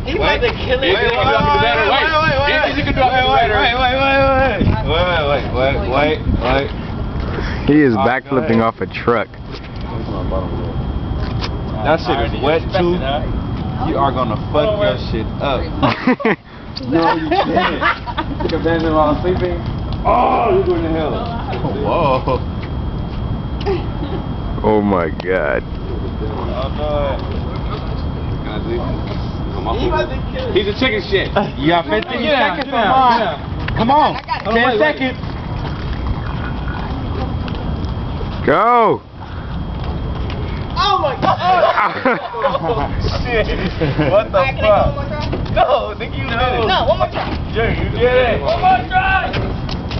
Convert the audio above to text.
He about to kill it. Wait. He is backflipping off a truck. That shit is wet too. You are gonna fuck your shit up. No, you can't. Take a band while I'm sleeping. Oh, you're going to hell. Whoa. Oh my god. He's a chicken shit. You got 15 seconds. Come on. 10 seconds. Go! Oh my god! Oh shit! What the fuck? No, nigga, you did it. No, one more try. Jerry, you did it. One more try.